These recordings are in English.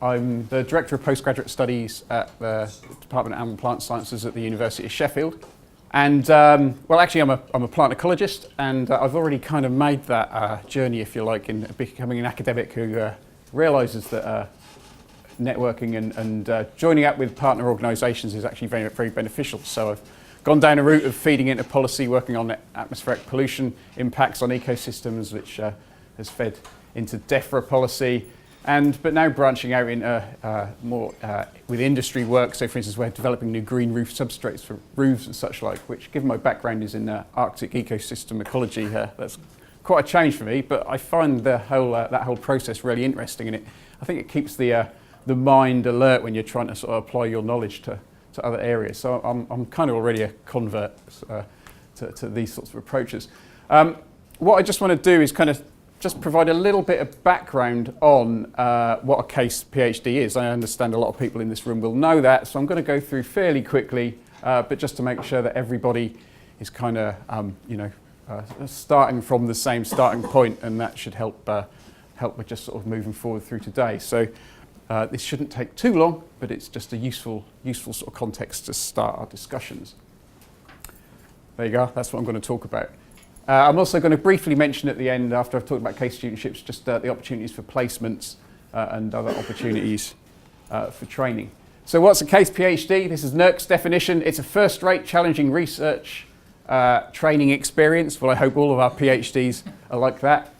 I'm the Director of Postgraduate Studies at the Department of Animal Plant Sciences at the University of Sheffield. And, well, actually I'm a plant ecologist, and I've already kind of made that journey, if you like, in becoming an academic who realises that networking and joining up with partner organisations is actually very, very beneficial. So I've gone down a route of feeding into policy, working on atmospheric pollution impacts on ecosystems, which has fed into DEFRA policy. But now branching out into more with industry work. So for instance, we're developing new green roof substrates for roofs and such like, which given my background is in Arctic ecosystem ecology, that's quite a change for me, but I find the whole, that whole process really interesting, and I think it keeps the mind alert when you're trying to sort of apply your knowledge to other areas. So I'm kind of already a convert to these sorts of approaches. What I just want to do is kind of just provide a little bit of background on what a CACE PhD is. I understand a lot of people in this room will know that, so I'm going to go through fairly quickly, but just to make sure that everybody is kind of, starting from the same starting point, and that should help with just sort of moving forward through today. So this shouldn't take too long, but it's just a useful sort of context to start our discussions. There you go, that's what I'm going to talk about. I'm also going to briefly mention at the end, after I've talked about CACE studentships, just the opportunities for placements and other opportunities for training. So what's a CACE PhD? This is NERC's definition. It's a first-rate, challenging research training experience. Well, I hope all of our PhDs are like that.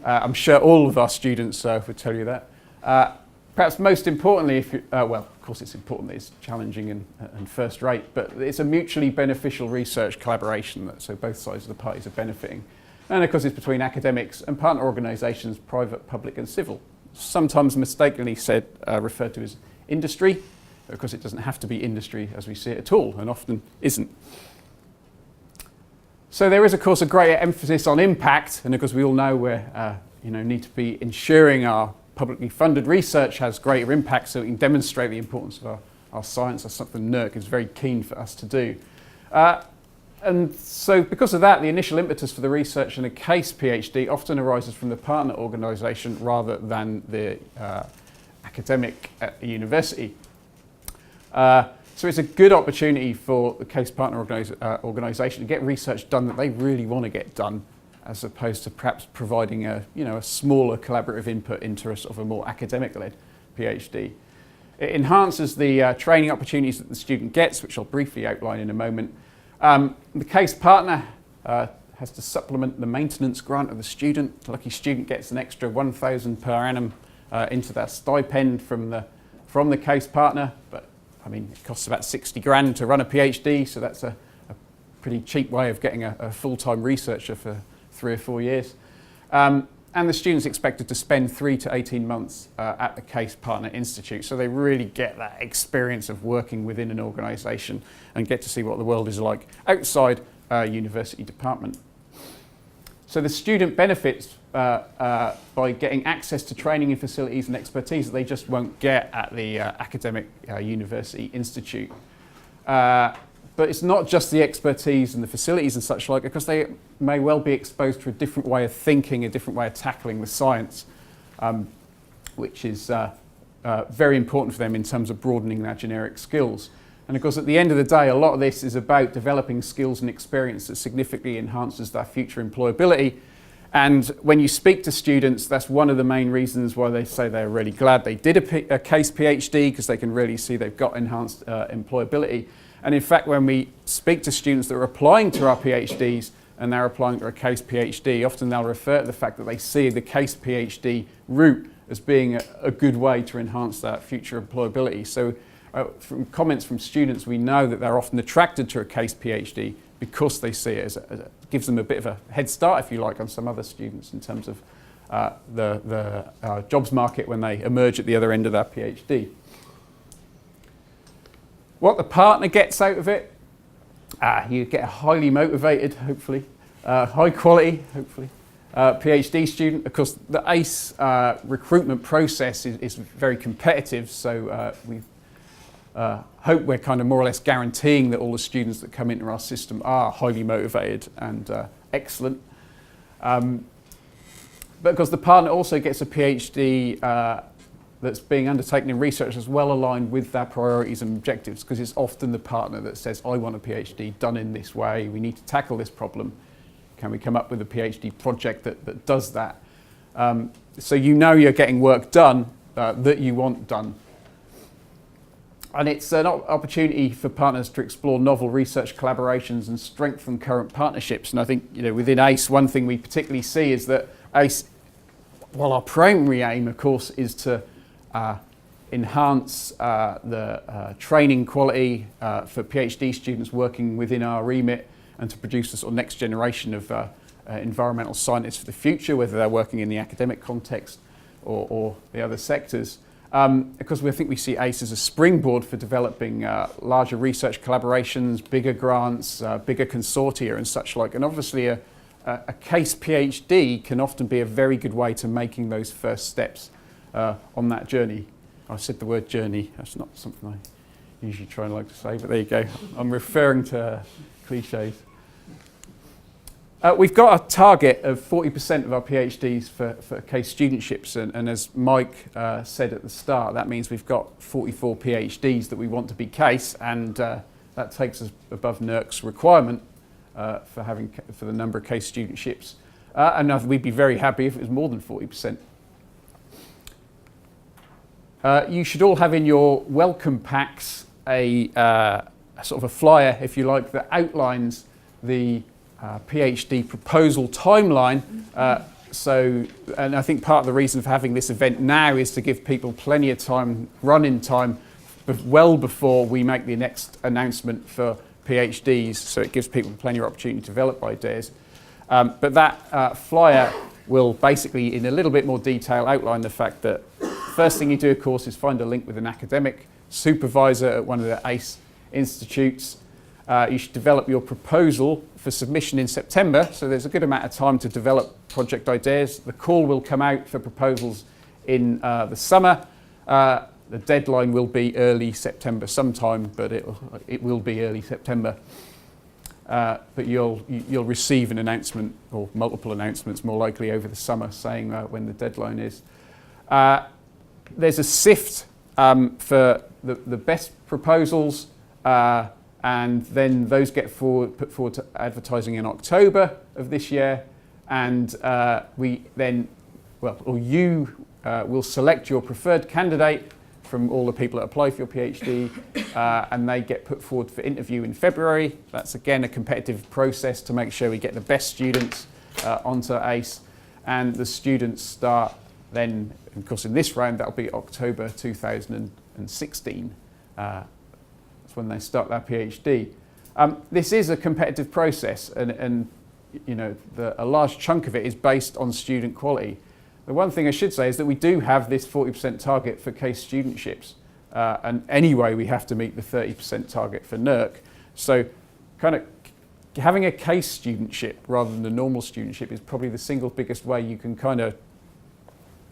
I'm sure all of our students would tell you that. Perhaps most importantly, if you, well, of course it's important that it's challenging and first rate, but it's a mutually beneficial research collaboration, so both sides of the parties are benefiting. And of course it's between academics and partner organisations, private, public and civil. Sometimes mistakenly referred to as industry. Of course it doesn't have to be industry as we see it at all, and often isn't. So there is of course a greater emphasis on impact, and of course we all know we need to be ensuring our publicly funded research has greater impact, so we can demonstrate the importance of our science. That's something NERC is very keen for us to do. And so because of that, the initial impetus for the research in a CACE PhD often arises from the partner organisation rather than the academic at the university. So it's a good opportunity for the CACE partner organisation to get research done that they really want to get done, as opposed to perhaps providing a smaller collaborative input into a sort of a more academic-led PhD. It enhances the training opportunities that the student gets, which I'll briefly outline in a moment. The CACE partner has to supplement the maintenance grant of the student. The lucky student gets an extra $1,000 per annum into their stipend from the CACE partner, but I mean it costs about 60 grand to run a PhD, so that's a pretty cheap way of getting a full-time researcher for 3 or 4 years. And the students expected to spend 3 to 18 months at the CACE Partner Institute, so they really get that experience of working within an organisation and get to see what the world is like outside a university department. So the student benefits by getting access to training and facilities and expertise that they just won't get at the academic university institute. But it's not just the expertise and the facilities and such like, because they may well be exposed to a different way of thinking, a different way of tackling the science, which is very important for them in terms of broadening their generic skills. And of course, at the end of the day, a lot of this is about developing skills and experience that significantly enhances their future employability. And when you speak to students, that's one of the main reasons why they say they're really glad they did a CACE PhD, because they can really see they've got enhanced employability. And in fact, when we speak to students that are applying to our PhDs and they're applying to a CACE PhD, often they'll refer to the fact that they see the CACE PhD route as being a good way to enhance that future employability. So from comments from students, we know that they're often attracted to a CACE PhD because they see it as gives them a bit of a head start, if you like, on some other students in terms of the jobs market when they emerge at the other end of their PhD. What the partner gets out of it, you get a highly motivated, hopefully, high quality, hopefully, PhD student. Of course, the ACE recruitment process is very competitive, so we hope we're kind of more or less guaranteeing that all the students that come into our system are highly motivated and excellent. But of course, the partner also gets a PhD that's being undertaken in research is well aligned with their priorities and objectives, because it's often the partner that says, I want a PhD done in this way, we need to tackle this problem. Can we come up with a PhD project that does that? So you know you're getting work done that you want done. And it's an opportunity for partners to explore novel research collaborations and strengthen current partnerships. And I think, within ACE, one thing we particularly see is that ACE, while our primary aim, of course, is to enhance the training quality for PhD students working within our remit, and to produce the sort of next generation of environmental scientists for the future, whether they're working in the academic context or the other sectors. Because I think we see ACE as a springboard for developing larger research collaborations, bigger grants, bigger consortia and such like. And obviously a case PhD can often be a very good way to making those first steps on that journey. I said the word journey, that's not something I usually try and like to say, but there you go. I'm referring to cliches. We've got a target of 40% of our PhDs for case studentships, and as Mike said at the start, that means we've got 44 PhDs that we want to be case, and that takes us above NERC's requirement for the number of case studentships, and we'd be very happy if it was more than 40%. You should all have in your welcome packs a sort of a flyer, if you like, that outlines the PhD proposal timeline. And I think part of the reason for having this event now is to give people plenty of time, run-in time, well before we make the next announcement for PhDs, so it gives people plenty of opportunity to develop ideas. But that flyer will basically, in a little bit more detail, outline the fact that first thing you do, of course, is find a link with an academic supervisor at one of the ACE institutes. You should develop your proposal for submission in September, so there's a good amount of time to develop project ideas. The call will come out for proposals in the summer. The deadline will be early September sometime, but it will be early September. But you'll receive an announcement, or multiple announcements more likely over the summer, saying when the deadline is. There's a sift for the best proposals, and then those get put forward to advertising in October of this year, and you will select your preferred candidate from all the people that apply for your PhD, and they get put forward for interview in February. That's again a competitive process to make sure we get the best students onto ACE, and the students start then, of course in this round that'll be October 2016. That's when they start their PhD. This is a competitive process, and a large chunk of it is based on student quality. The one thing I should say is that we do have this 40% target for case studentships, and anyway we have to meet the 30% target for NERC. So kind of having a case studentship rather than a normal studentship is probably the single biggest way you can kind of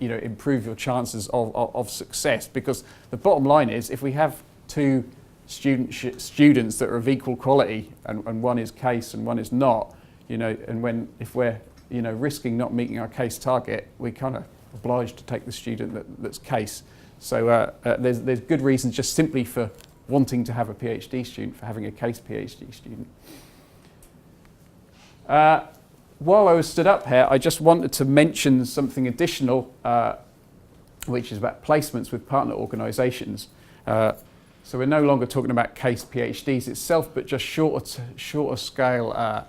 improve your chances of success, because the bottom line is if we have two students that are of equal quality and one is case and one is not, if we're risking not meeting our case target, we're kind of obliged to take the student that's case. So there's good reasons just simply for wanting to have a PhD student, for having a case PhD student. While I was stood up here, I just wanted to mention something additional, which is about placements with partner organisations. So we're no longer talking about case PhDs itself, but just shorter scale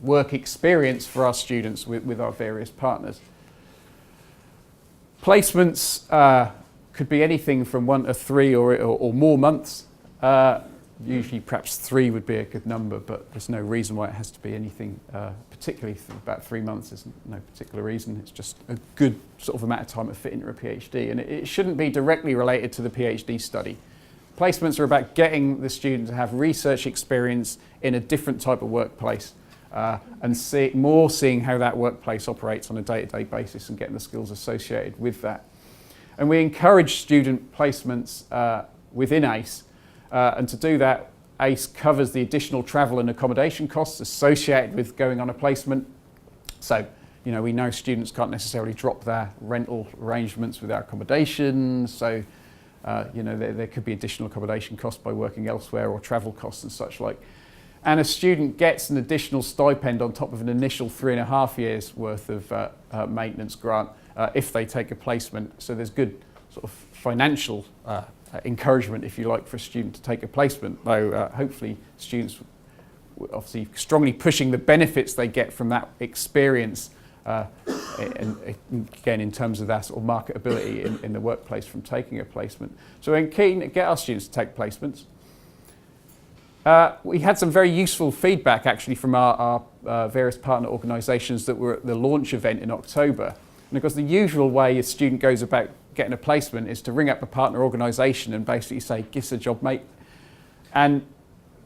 work experience for our students with our various partners. Placements could be anything from 1 to 3 or more months. Usually perhaps 3 would be a good number, but there's no reason why it has to be anything particularly about 3 months. There's no particular reason. It's just a good sort of amount of time to fit into a PhD, and it shouldn't be directly related to the PhD study. Placements are about getting the student to have research experience in a different type of workplace, and seeing how that workplace operates on a day-to-day basis and getting the skills associated with that. And we encourage student placements within ACE, and to do that, ACE covers the additional travel and accommodation costs associated with going on a placement. So we know students can't necessarily drop their rental arrangements with our accommodation, so there could be additional accommodation costs by working elsewhere, or travel costs and such like. And a student gets an additional stipend on top of an initial 3.5 years worth of maintenance grant if they take a placement. So there's good sort of financial encouragement, if you like, for a student to take a placement, though hopefully students obviously strongly pushing the benefits they get from that experience, and again in terms of that sort of marketability in the workplace from taking a placement. So we're keen to get our students to take placements. We had some very useful feedback actually from our various partner organisations that were at the launch event in October. And of course the usual way a student goes about getting a placement is to ring up a partner organisation and basically say, "Give us a job, mate." And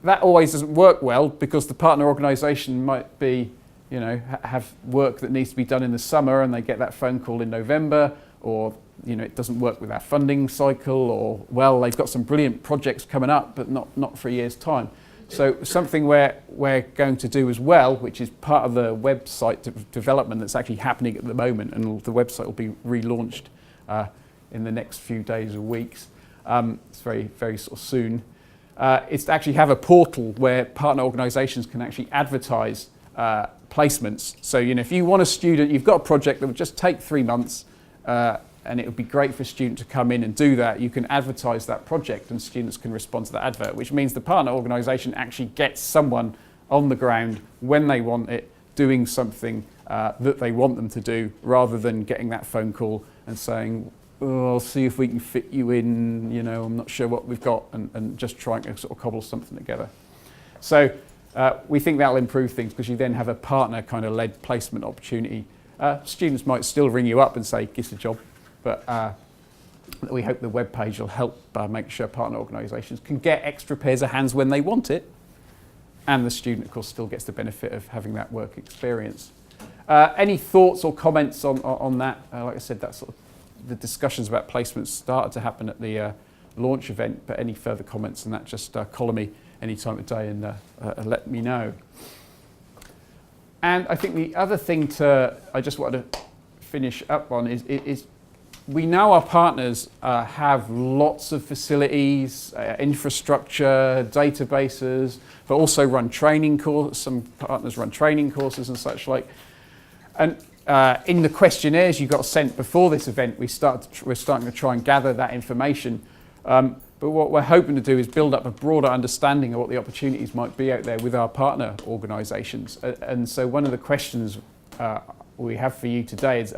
that always doesn't work well, because the partner organisation might be, have work that needs to be done in the summer and they get that phone call in November, or it doesn't work with our funding cycle, or they've got some brilliant projects coming up but not for a year's time. So something we're going to do as well, which is part of the website development that's actually happening at the moment, and the website will be relaunched in the next few days or weeks. It's very, very sort of soon. Is to actually have a portal where partner organisations can actually advertise placements. So if you want a student, you've got a project that would just take 3 months, and it would be great for a student to come in and do that, you can advertise that project and students can respond to that advert, which means the partner organisation actually gets someone on the ground when they want it, doing something that they want them to do, rather than getting that phone call and saying, "Oh, I'll see if we can fit you in, I'm not sure what we've got," and just trying to sort of cobble something together. So we think that'll improve things, because you then have a partner kind of led placement opportunity. Students might still ring you up and say, "Give us a job," but we hope the web page will help make sure partner organisations can get extra pairs of hands when they want it, and the student of course still gets the benefit of having that work experience. Any thoughts or comments on that? Like I said, that's sort of the discussions about placements started to happen at the launch event, but any further comments on that, just call me any time of day and let me know. And I think the other thing I just wanted to finish up on is we know our partners have lots of facilities, infrastructure, databases, but also run training courses. Some partners run training courses and such like. And in the questionnaires you got sent before this event, we're starting to try and gather that information. But what we're hoping to do is build up a broader understanding of what the opportunities might be out there with our partner organisations. And so one of the questions we have for you today is,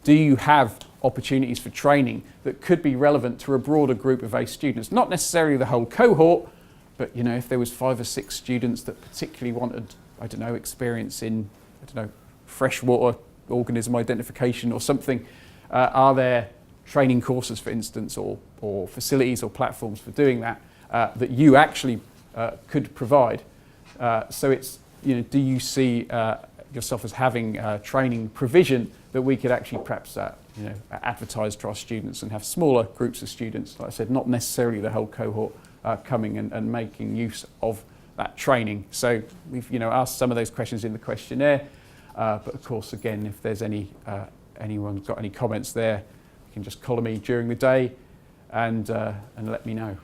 do you have opportunities for training that could be relevant to a broader group of ACE students? Not necessarily the whole cohort, but if there was 5 or 6 students that particularly wanted, experience in, freshwater organism identification or something, are there training courses, for instance, or facilities or platforms for doing that that you actually could provide? So it's, do you see yourself as having training provision that we could actually perhaps advertise to our students and have smaller groups of students, like I said, not necessarily the whole cohort coming and making use of that training. So we've asked some of those questions in the questionnaire, but of course again, if there's anyone's got any comments there, you can just call me during the day and let me know.